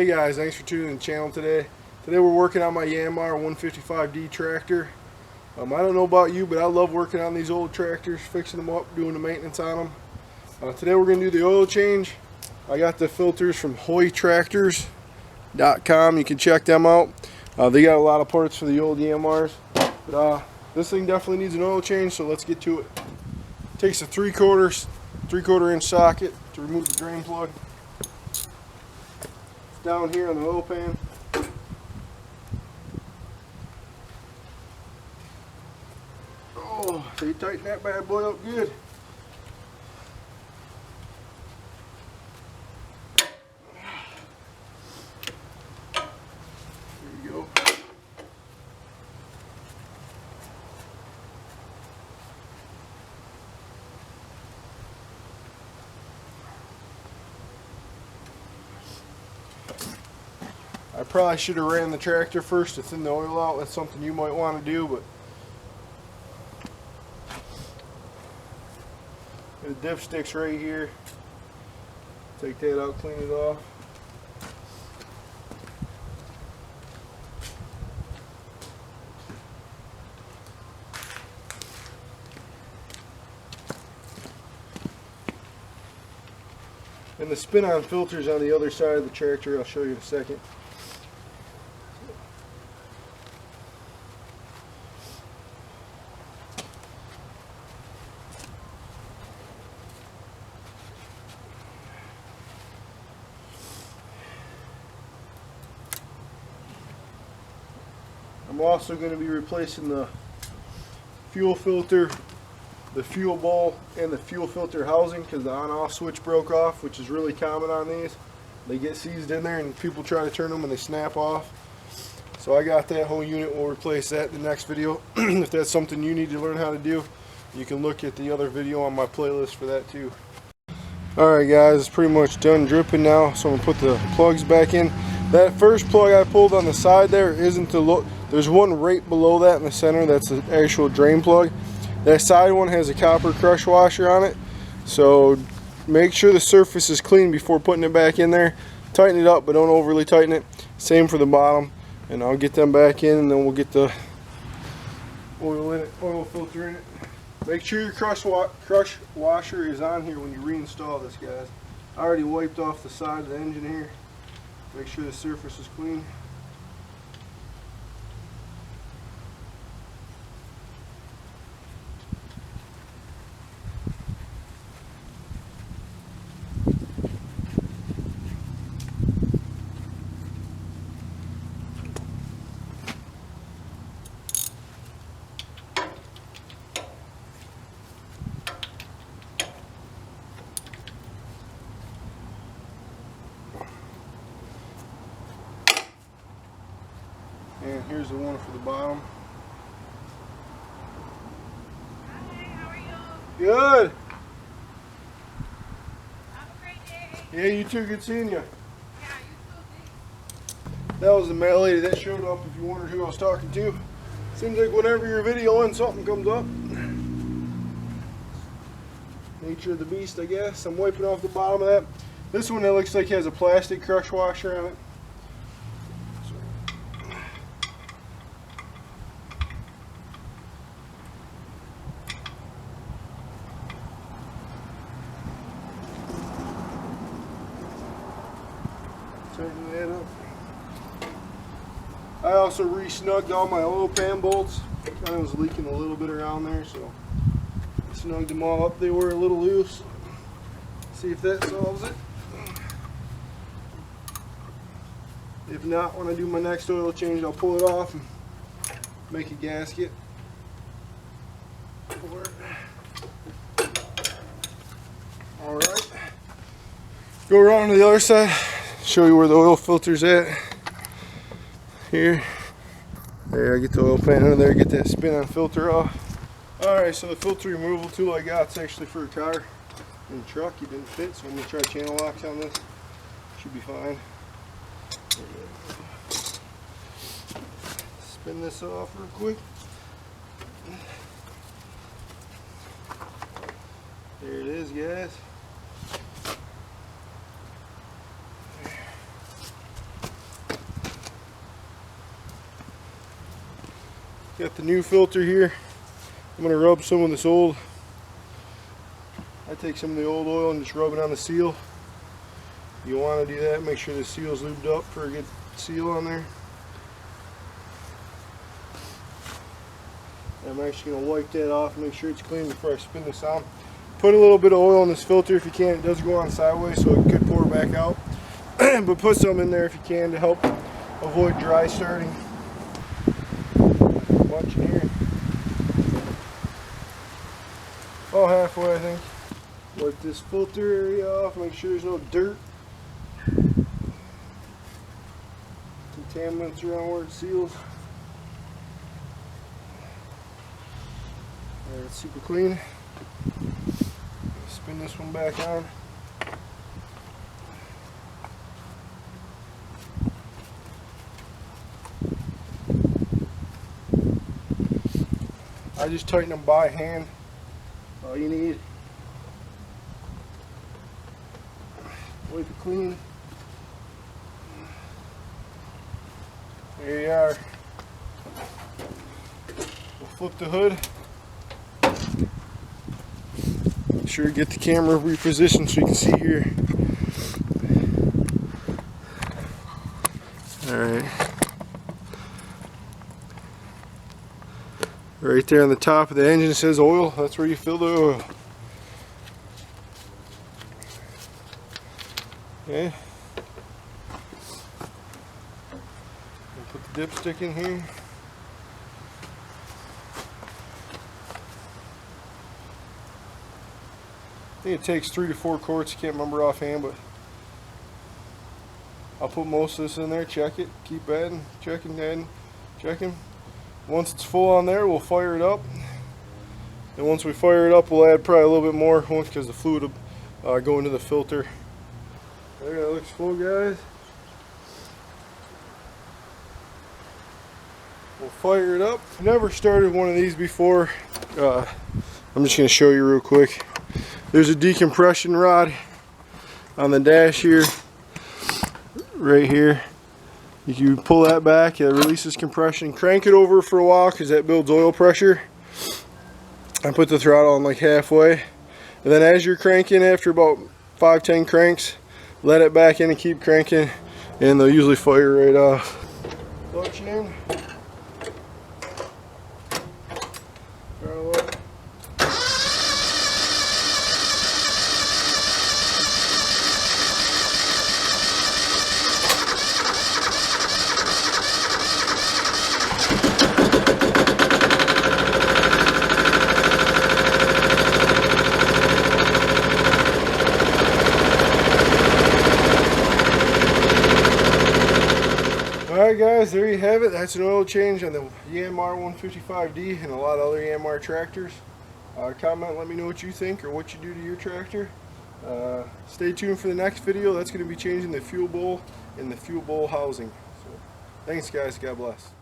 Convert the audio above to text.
Hey guys, thanks for tuning in the channel today. Today we're working on my Yanmar 155D tractor. I don't know about you, but I love working on these old tractors, fixing them up, doing the maintenance on them. Today we're going to do the oil change. I got the filters from hoytractors.com. You can check them out. They got a lot of parts for the old Yanmars. But this thing definitely needs an oil change, so let's get to it. Takes a 3/4 inch socket to remove the drain plug. Down here on the oil pan. Oh, they tighten that bad boy up good. There you go. I probably should have ran the tractor first to thin the oil out. That's something you might want to do, but the dipstick's right here. Take that out, clean it off. And the spin-on filter's on the other side of the tractor. I'll show you in a second. I'm also going to be replacing the fuel filter, the fuel bowl, and the fuel filter housing because the on-off switch broke off, which is really common on these. They get seized in there and people try to turn them and they snap off. So I got that whole unit. We'll replace that in the next video. If that's something you need to learn how to do, you can look at the other video on my playlist for that too. Alright guys, it's pretty much done dripping now, so I'm going to put the plugs back in. That first plug I pulled on the side there isn't the low. There's one right below that in the center. That's the actual drain plug. That side one has a copper crush washer on it. So make sure the surface is clean before putting it back in there. Tighten it up, but don't overly tighten it. Same for the bottom. And I'll get them back in, and then we'll get the oil in it, oil filter in it. Make sure your crush washer is on here when you reinstall this, guys. I already wiped off the side of the engine here. Make sure the surface is clean. And here's the one for the bottom. Hi, how are you? Good. Have a great day. Yeah, you too. Good seeing you. Yeah, you too. That was the mail lady that showed up if you wondered who I was talking to. Seems like whenever you're videoing, something comes up. Nature of the beast, I guess. I'm wiping off the bottom of that. This one, that looks like has a plastic crush washer on it. Tighten that up. I also re-snugged all my oil pan bolts. Kind of was leaking a little bit around there, so I snugged them all up. They were a little loose. See if that solves it. If not, when I do my next oil change, I'll pull it off and make a gasket for it. Alright. Go around to the other side. Show you where the oil filter's at. Here. There, I get the oil pan under there, get that spin-on filter off. Alright, so the filter removal tool I got is actually for a car and truck. It didn't fit, so I'm going to try channel locks on this. Should be fine. Spin this off real quick. There it is, guys. Got the new filter here. I'm going to rub some of this old. I take some of the old oil and just rub it on the seal. You want to do that, make sure the seal's lubed up for a good seal on there. I'm actually going to wipe that off and make sure it's clean before I spin this on. Put a little bit of oil in this filter if you can. It does go on sideways, so it could pour back out. But put some in there if you can to help avoid dry starting. Bunch in here. Oh, halfway I think. Wipe this filter area off, make sure there's no dirt, contaminants around where it seals. Alright, it's super clean. Spin this one back on. I just tighten them by hand. All you need. Wipe it clean. There you are. We'll flip the hood. Make sure to get the camera repositioned so you can see here. Alright. Right there on the top of the engine says oil. That's where you fill the oil. Okay. We'll put the dipstick in here. I think it takes 3 to 4 quarts. I can't remember offhand, but I'll put most of this in there. Check it. Keep adding. Checking. Adding. Checking. Once it's full on there, we'll fire it up. And once we fire it up, we'll add probably a little bit more because the fluid will go into the filter. There, that looks full, guys. We'll fire it up. Never started one of these before. I'm just going to show you real quick. There's a decompression rod on the dash here, right here. You pull that back, it releases compression. Crank it over for a while because that builds oil pressure. I put the throttle on like halfway, and then as you're cranking, after about 5-10 cranks, let it back in and keep cranking, and they'll usually fire right off. Clutch in. Throttle up. Alright guys, there you have it. That's an oil change on the Yanmar 155D and a lot of other Yanmar tractors. Comment, let me know what you think or what you do to your tractor. Stay tuned for the next video. That's going to be changing the fuel bowl and the fuel bowl housing. So, thanks guys, God bless.